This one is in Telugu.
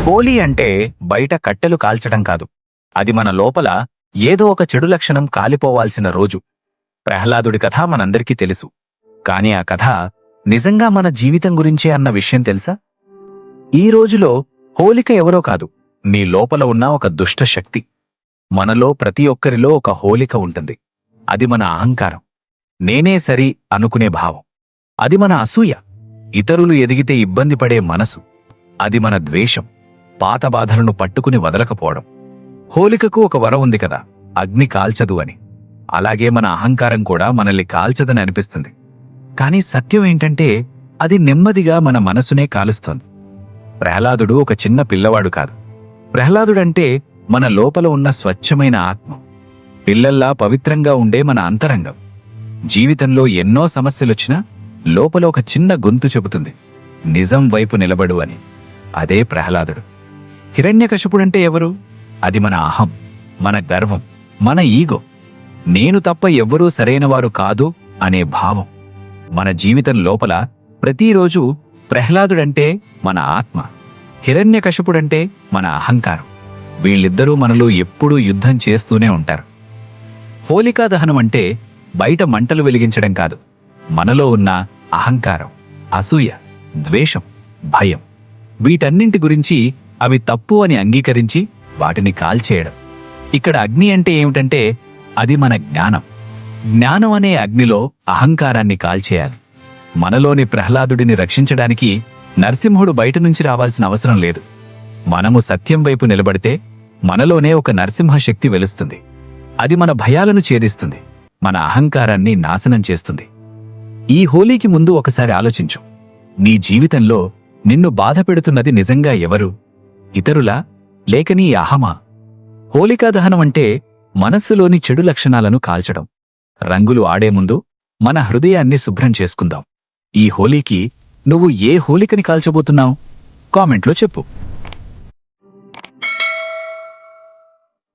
హోలీ అంటే బయట కట్టెలు కాల్చడం కాదు. అది మన లోపల ఏదో ఒక చెడు లక్షణం కాలిపోవాల్సిన రోజు. ప్రహ్లాదుడి కథ మనందరికీ తెలుసు. కాని ఆ కథ నిజంగా మన జీవితం గురించే అన్న విషయం తెలుసా? ఈ రోజులో హోలిక ఎవరో కాదు, నీ లోపల ఉన్న ఒక దుష్ట శక్తి. మనలో ప్రతి ఒక్కరిలో ఒక హోలిక ఉంటుంది. అది మన అహంకారం, నేనే సరి అనుకునే భావం. అది మన అసూయ, ఇతరులు ఎదిగితే ఇబ్బంది పడే మనసు. అది మన ద్వేషం, పాత బాధలను పట్టుకుని వదలకపోవడం. హోలికకు ఒక వరం ఉంది కదా, అగ్ని కాల్చదు అని. అలాగే మన అహంకారం కూడా మనల్ని కాల్చదని అనిపిస్తుంది. కానీ సత్యం ఏంటంటే అది నెమ్మదిగా మన మనసునే కాలుస్తోంది. ప్రహ్లాదుడు ఒక చిన్న పిల్లవాడు కాదు. ప్రహ్లాదుడంటే మన లోపల ఉన్న స్వచ్ఛమైన ఆత్మ, పిల్లల్లా పవిత్రంగా ఉండే మన అంతరంగం. జీవితంలో ఎన్నో సమస్యలొచ్చినా లోపల ఒక చిన్న గొంతు చెబుతుంది, నిజం వైపు నిలబడు అని. అదే ప్రహ్లాదుడు. హిరణ్యకశిపుడంటే ఎవరు? అది మన అహం, మన గర్వం, మన ఈగో. నేను తప్ప ఎవ్వరూ సరైనవారు కాదు అనే భావం. మన జీవితం లోపల ప్రతిరోజు ప్రహ్లాదుడంటే మన ఆత్మ, హిరణ్యకశిపుడంటే మన అహంకారం. వీళ్ళిద్దరూ మనలో ఎప్పుడూ యుద్ధం చేస్తూనే ఉంటారు. హోలికా దహనం అంటే బయట మంటలు వెలిగించడం కాదు, మనలో ఉన్న అహంకారం, అసూయ, ద్వేషం, భయం, వీటన్నింటి గురించి అవి తప్పు అని అంగీకరించి వాటిని కాల్చేయడం. ఇక్కడ అగ్ని అంటే ఏమిటంటే అది మన జ్ఞానం. జ్ఞానం అనే అగ్నిలో అహంకారాన్ని కాల్చేయాలి. మనలోని ప్రహ్లాదుడిని రక్షించడానికి నరసింహుడు బయట నుంచి రావాల్సిన అవసరం లేదు. మనము సత్యం వైపు నిలబడితే మనలోనే ఒక నరసింహ శక్తి వెలుస్తుంది. అది మన భయాలను ఛేదిస్తుంది, మన అహంకారాన్ని నాశనం చేస్తుంది. ఈ హోలీకి ముందు ఒకసారి ఆలోచించు. నీ జీవితంలో నిన్ను బాధపెడుతున్నది నిజంగా ఎవరు? ఇతరులా, లేక నీ అహమా? హోలికా దహనం అంటే మనస్సులోని చెడు లక్షణాలను కాల్చడం. రంగులు ఆడే ముందు మన హృదయాన్ని శుభ్రం చేసుకుందాం. ఈ హోలీకి నువ్వు ఏ హోలికని కాల్చబోతున్నావు? కామెంట్లో చెప్పు.